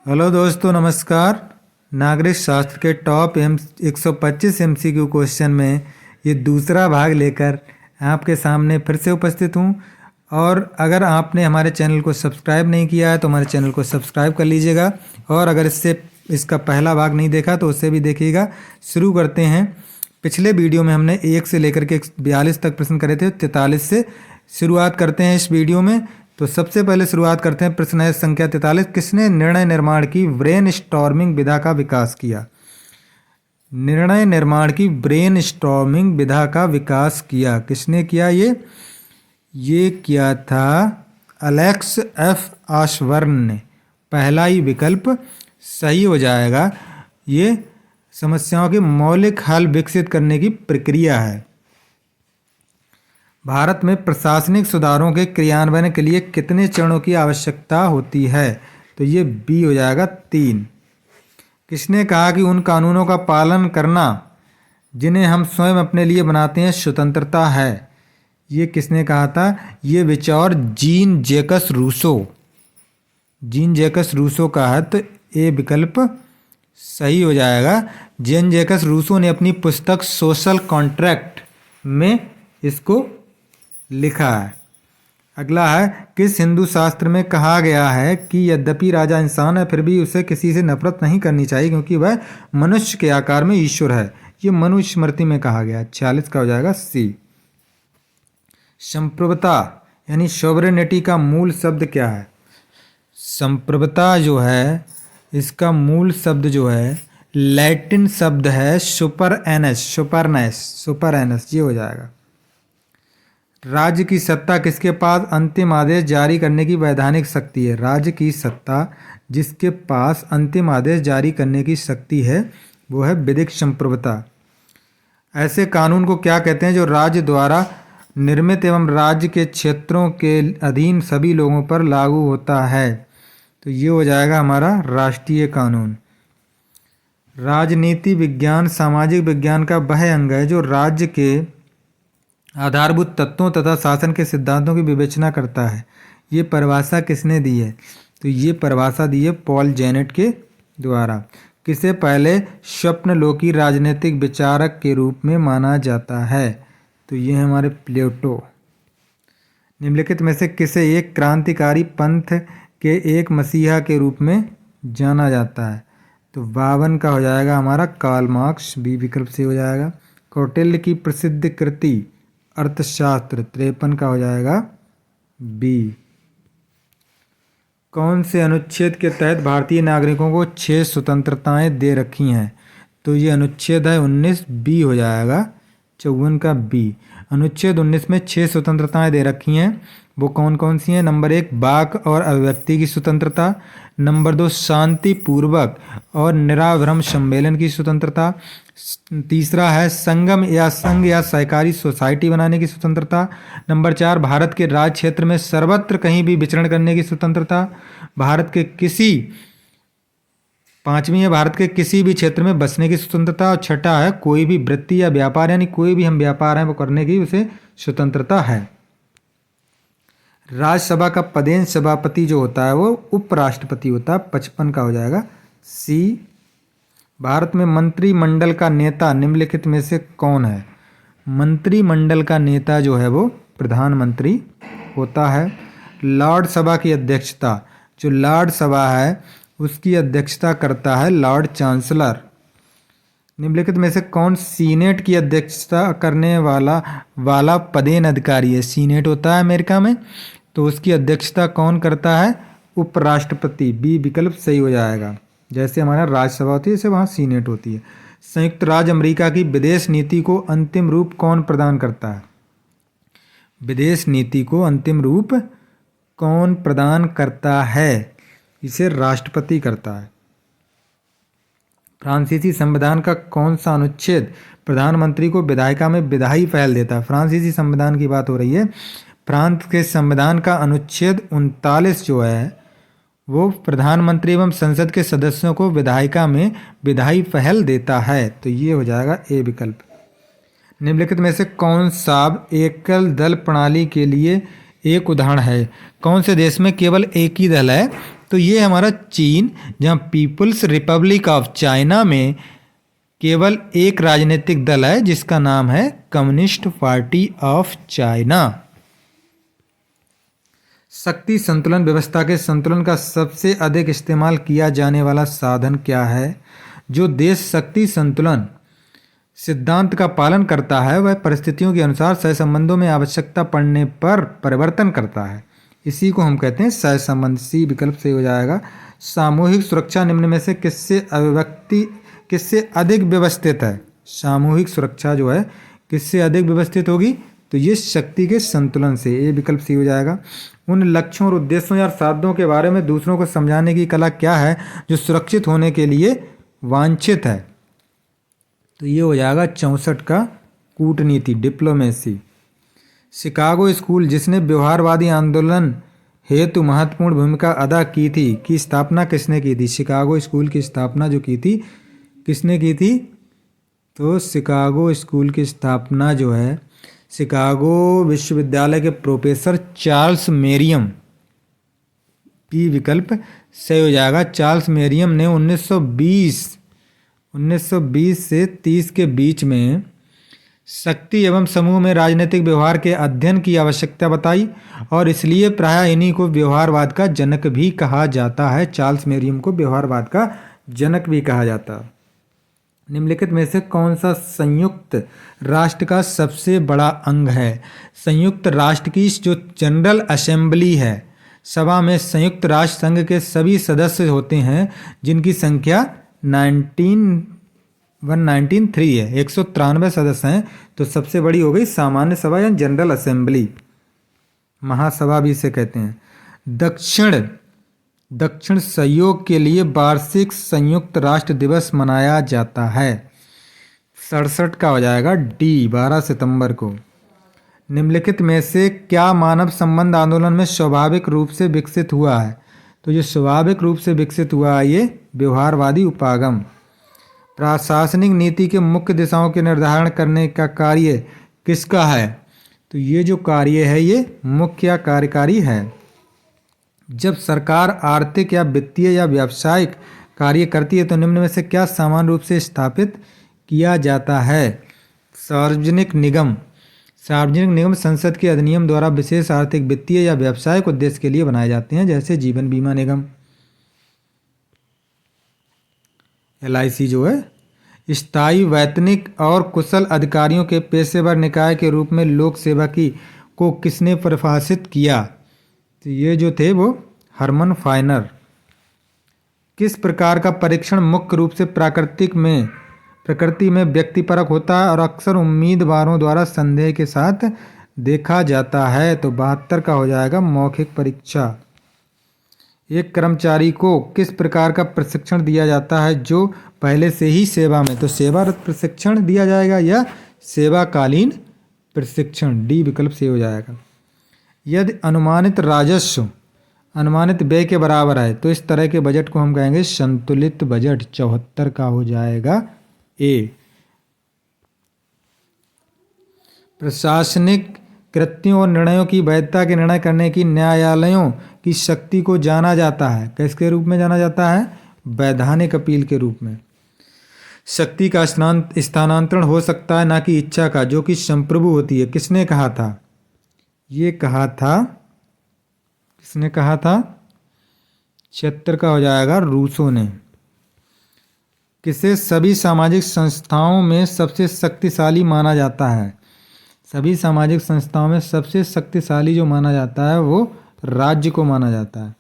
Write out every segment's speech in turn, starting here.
Hello दोस्तों, नमस्कार। नागरिक शास्त्र के टॉप 125 MCQ क्वेश्चन में ये दूसरा भाग लेकर आपके सामने फिर से उपस्थित हूँ। और अगर आपने हमारे चैनल को सब्सक्राइब नहीं किया है तो हमारे चैनल को सब्सक्राइब कर लीजिएगा, और अगर इसका पहला भाग नहीं देखा तो उससे भी देखिएगा। शुरू करते हैं। पिछले वीडियो में हमने 1 से लेकर के 42 तक प्रश्न करे थे। 43 से शुरुआत करते हैं इस वीडियो में। तो सबसे पहले शुरुआत करते हैं। प्रश्न है संख्या 43। किसने निर्णय निर्माण की ब्रेन स्टॉर्मिंग विधा का विकास किया? निर्णय निर्माण की ब्रेन स्टॉर्मिंग विधा का विकास किया किसने किया? ये किया था एलेक्स एफ ऑसबर्न ने। पहला ही विकल्प सही हो जाएगा। ये समस्याओं के मौलिक हल विकसित करने की प्रक्रिया है। भारत में प्रशासनिक सुधारों के क्रियान्वयन के लिए कितने चरणों की आवश्यकता होती है? तो ये बी हो जाएगा 3। किसने कहा कि उन कानूनों का पालन करना जिन्हें हम स्वयं अपने लिए बनाते हैं स्वतंत्रता है? ये किसने कहा था? ये विचार Jean Jacques Rousseau. Jean Jacques Rousseau का है, तो ए विकल्प सही हो जाएगा। जीन जैकस रूसो ने अपनी पुस्तक सोशल कॉन्ट्रैक्ट में इसको लिखा है। अगला है, किस हिंदू शास्त्र में कहा गया है कि यद्यपि राजा इंसान है फिर भी उसे किसी से नफरत नहीं करनी चाहिए क्योंकि वह मनुष्य के आकार में ईश्वर है? ये मनुस्मृति में कहा गया। 46 का हो जाएगा सी। संप्रभुता यानी सॉवरेनिटी का मूल शब्द क्या है? संप्रभुता जो है, इसका मूल शब्द जो है लैटिन शब्द है सुपरनेस। ये हो जाएगा। राज्य की सत्ता किसके पास अंतिम आदेश जारी करने की वैधानिक शक्ति है? राज्य की सत्ता जिसके पास अंतिम आदेश जारी करने की शक्ति है वो है विधिक संप्रभुता। ऐसे कानून को क्या कहते हैं जो राज्य द्वारा निर्मित एवं राज्य के क्षेत्रों के अधीन सभी लोगों पर लागू होता है? तो ये हो जाएगा हमारा राष्ट्रीय कानून। राजनीति विज्ञान सामाजिक विज्ञान का वह अंग है जो राज्य के आधारभूत तत्वों तथा शासन के सिद्धांतों की विवेचना करता है। ये परिभाषा किसने दी है? तो ये परिभाषा दी है पॉल जेनेट के द्वारा। किसे पहले स्वप्नलोकी राजनीतिक विचारक के रूप में माना जाता है? तो ये है हमारे प्लेटो। निम्नलिखित में से किसे एक क्रांतिकारी पंथ के एक मसीहा के रूप में जाना जाता है? तो 52 का हो जाएगा हमारा कार्ल मार्क्स। बी विकल्प से हो जाएगा। कौटिल्य की प्रसिद्ध कृति अर्थशास्त्र। 53 का हो जाएगा बी। कौन से अनुच्छेद के तहत भारतीय नागरिकों को 6 स्वतंत्रताएं दे रखी हैं? तो ये अनुच्छेद है 19। बी हो जाएगा 54 का बी। अनुच्छेद 19 में 6 स्वतंत्रताएं दे रखी हैं। वो कौन कौन सी हैं? नंबर 1 वाक और अभिव्यक्ति की स्वतंत्रता। नंबर 2 शांतिपूर्वक और निराभ्रम सम्मेलन की स्वतंत्रता। तीसरा है संगम या संघ या सहकारी सोसाइटी बनाने की स्वतंत्रता। नंबर 4 भारत के राज्य क्षेत्र में सर्वत्र कहीं भी विचरण करने की स्वतंत्रता। पांचवी है भारत के किसी भी क्षेत्र में बसने की स्वतंत्रता। और छठा है कोई भी वृत्ति या व्यापार यानी कोई भी हम व्यापार है वो करने की उसे स्वतंत्रता है। राज्यसभा का पदेन सभापति जो होता है वो उपराष्ट्रपति होता है। 55 का हो जाएगा सी। भारत में मंत्रिमंडल का नेता निम्नलिखित में से कौन है? मंत्रिमंडल का नेता जो है वो प्रधानमंत्री होता है। लॉर्ड सभा की अध्यक्षता, जो लॉर्ड सभा है उसकी अध्यक्षता करता है लॉर्ड चांसलर। निम्नलिखित में से कौन सीनेट की अध्यक्षता करने वाला पदेन अधिकारी है? सीनेट होता है अमेरिका में, तो उसकी अध्यक्षता कौन करता है? उपराष्ट्रपति। बी विकल्प सही हो जाएगा। जैसे हमारा राज्यसभा होती है वैसे वहाँ सीनेट होती है। संयुक्त राज्य अमेरिका की विदेश नीति को अंतिम रूप कौन प्रदान करता है? विदेश नीति को अंतिम रूप कौन प्रदान करता है? इसे राष्ट्रपति करता है। फ्रांसीसी संविधान का कौन सा अनुच्छेद प्रधानमंत्री को विधायिका में विधायी पहल देता है? फ्रांसीसी संविधान की बात हो रही है। फ्रांस के संविधान का अनुच्छेद 39 जो है वो प्रधानमंत्री एवं संसद के सदस्यों को विधायिका में विधायी पहल देता है। तो ये हो जाएगा ए विकल्प। निम्नलिखित में से कौन सा एकल दल प्रणाली के लिए एक उदाहरण है? कौन से देश में केवल एक ही दल है? तो ये हमारा चीन, जहाँ पीपुल्स रिपब्लिक ऑफ चाइना में केवल एक राजनीतिक दल है जिसका नाम है कम्युनिस्ट पार्टी ऑफ चाइना। शक्ति संतुलन व्यवस्था के संतुलन का सबसे अधिक इस्तेमाल किया जाने वाला साधन क्या है? जो देश शक्ति संतुलन सिद्धांत का पालन करता है वह परिस्थितियों के अनुसार सहसंबंधों में आवश्यकता पड़ने पर परिवर्तन करता है। इसी को हम कहते हैं सहसंबंध। सी विकल्प से हो जाएगा। सामूहिक सुरक्षा निम्न में से किससे अधिक व्यवस्थित है? सामूहिक सुरक्षा जो है किससे अधिक व्यवस्थित होगी? तो ये शक्ति के संतुलन से। ये विकल्प सी हो जाएगा। उन लक्ष्यों और उद्देश्यों या साधनों के बारे में दूसरों को समझाने की कला क्या है जो सुरक्षित होने के लिए वांछित है? तो ये हो जाएगा 64 का कूटनीति, डिप्लोमेसी। शिकागो स्कूल जिसने व्यवहारवादी आंदोलन हेतु महत्वपूर्ण भूमिका अदा की थी की स्थापना किसने की थी? शिकागो स्कूल की स्थापना जो की थी किसने की थी? तो शिकागो स्कूल की स्थापना जो है शिकागो विश्वविद्यालय के प्रोफेसर चार्ल्स मेरियम। पी विकल्प सही हो जाएगा। चार्ल्स मेरियम ने 1920 से 30 के बीच में शक्ति एवं समूह में राजनीतिक व्यवहार के अध्ययन की आवश्यकता बताई और इसलिए प्रायः इन्हीं को व्यवहारवाद का जनक भी कहा जाता है। चार्ल्स मेरियम को व्यवहारवाद का जनक भी कहा जाता है। निम्नलिखित में से कौन सा संयुक्त राष्ट्र का सबसे बड़ा अंग है? संयुक्त राष्ट्र की जो जनरल असेंबली है, सभा में संयुक्त राष्ट्र संघ के सभी सदस्य होते हैं जिनकी संख्या 193 है। 193 सदस्य हैं। तो सबसे बड़ी हो गई सामान्य सभा या जनरल असेंबली, महासभा भी इसे कहते हैं। दक्षिण सहयोग के लिए वार्षिक संयुक्त राष्ट्र दिवस मनाया जाता है। 67 का हो जाएगा डी, 12 सितंबर को। निम्नलिखित में से क्या मानव संबंध आंदोलन में स्वाभाविक रूप से विकसित हुआ है? तो ये स्वाभाविक रूप से विकसित हुआ है ये व्यवहारवादी उपागम। प्रशासनिक नीति के मुख्य दिशाओं के निर्धारण करने का कार्य किसका है? तो ये जो कार्य है ये मुख्य या कार्यकारी है। जब सरकार आर्थिक या वित्तीय या व्यावसायिक कार्य करती है तो निम्न में से क्या समान रूप से स्थापित किया जाता है? सार्वजनिक निगम संसद के अधिनियम द्वारा विशेष आर्थिक, वित्तीय या व्यावसायिक उद्देश्य के लिए बनाए जाते हैं, जैसे जीवन बीमा निगम, LIC जो है। स्थायी, वैतनिक और कुशल अधिकारियों के पेशेवर निकाय के रूप में लोक सेवा को किसने परिभाषित किया? तो ये जो थे वो हरमन फाइनर। किस प्रकार का परीक्षण मुख्य रूप से प्रकृति में व्यक्तिपरक होता है और अक्सर उम्मीदवारों द्वारा संदेह के साथ देखा जाता है? तो 72 का हो जाएगा मौखिक परीक्षा। एक कर्मचारी को किस प्रकार का प्रशिक्षण दिया जाता है जो पहले से ही सेवा में? तो सेवारत प्रशिक्षण दिया जाएगा या सेवाकालीन प्रशिक्षण, डी विकल्प से हो जाएगा। यदि अनुमानित राजस्व अनुमानित व्यय के बराबर है तो इस तरह के बजट को हम कहेंगे संतुलित बजट। 74 का हो जाएगा ए। प्रशासनिक कृत्यों और निर्णयों की वैधता के निर्णय करने की न्यायालयों की शक्ति को जाना जाता है, किसके रूप में जाना जाता है? वैधानिक अपील के रूप में। शक्ति का स्थानांतरण हो सकता है ना कि इच्छा का, जो कि संप्रभु होती है। किसने कहा था? ये कहा था, किसने कहा था? 76 का हो जाएगा रूसो ने। किसे सभी सामाजिक संस्थाओं में सबसे शक्तिशाली माना जाता है? सभी सामाजिक संस्थाओं में सबसे शक्तिशाली जो माना जाता है वो राज्य को माना जाता है।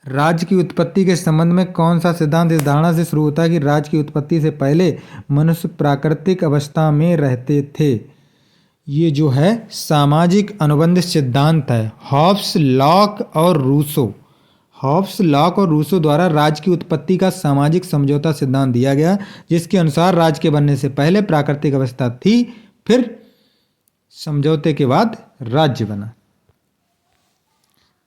राज्य की उत्पत्ति के संबंध में कौन सा सिद्धांत इस धारणा से शुरू होता है कि राज्य की उत्पत्ति से पहले मनुष्य प्राकृतिक अवस्था में रहते थे? ये जो है सामाजिक अनुबंध सिद्धांत है। हॉब्स, लॉक और रूसो द्वारा राज्य की उत्पत्ति का सामाजिक समझौता सिद्धांत दिया गया, जिसके अनुसार राज्य के बनने से पहले प्राकृतिक अवस्था थी, फिर समझौते के बाद राज्य बना।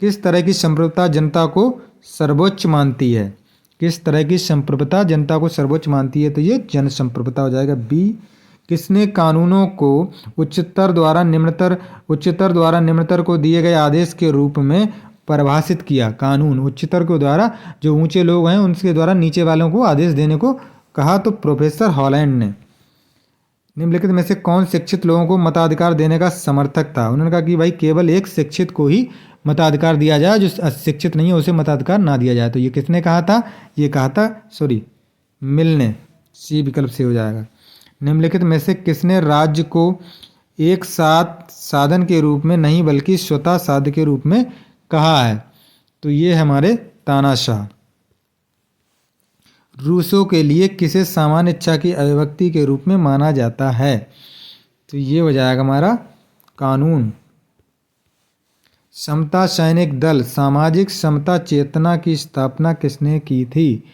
किस तरह की संप्रभुता जनता को सर्वोच्च मानती है? किस तरह की संप्रभुता जनता को सर्वोच्च मानती है? तो ये जन संप्रभुता हो जाएगा, बी। किसने कानूनों को उच्चतर द्वारा निम्नतर को दिए गए आदेश के रूप में परिभाषित किया? कानून उच्चतर के द्वारा, जो ऊंचे लोग हैं उनके द्वारा नीचे वालों को आदेश देने को कहा, तो प्रोफेसर हॉलैंड ने। निम्नलिखित में से कौन शिक्षित लोगों को मताधिकार देने का समर्थक था? उन्होंने कहा कि भाई केवल एक शिक्षित को ही मताधिकार दिया जाए, जो अशिक्षित नहीं है उसे मताधिकार ना दिया जाए। तो ये किसने कहा था? ये कहा था मिल ने। सी विकल्प से हो जाएगा। निम्नलिखित में से किसने राज्य को एक साथ साधन के रूप में नहीं बल्कि स्वतः साध्य के रूप में कहा है? तो ये हमारे तानाशाह। रूसो के लिए किसे सामान्य इच्छा की अभिव्यक्ति के रूप में माना जाता है? तो ये हो जाएगा हमारा कानून। समता सैनिक दल सामाजिक समता चेतना की स्थापना किसने की थी?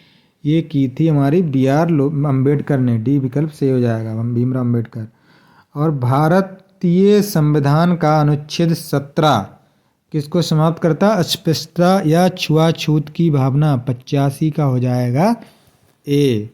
ये की थी हमारी B.R. अम्बेडकर ने। डी विकल्प से हो जाएगा, भीमराव अम्बेडकर। और भारतीय संविधान का अनुच्छेद 17 किसको समाप्त करता? अस्पृश्यता या छुआछूत की भावना। 85 का हो जाएगा ए।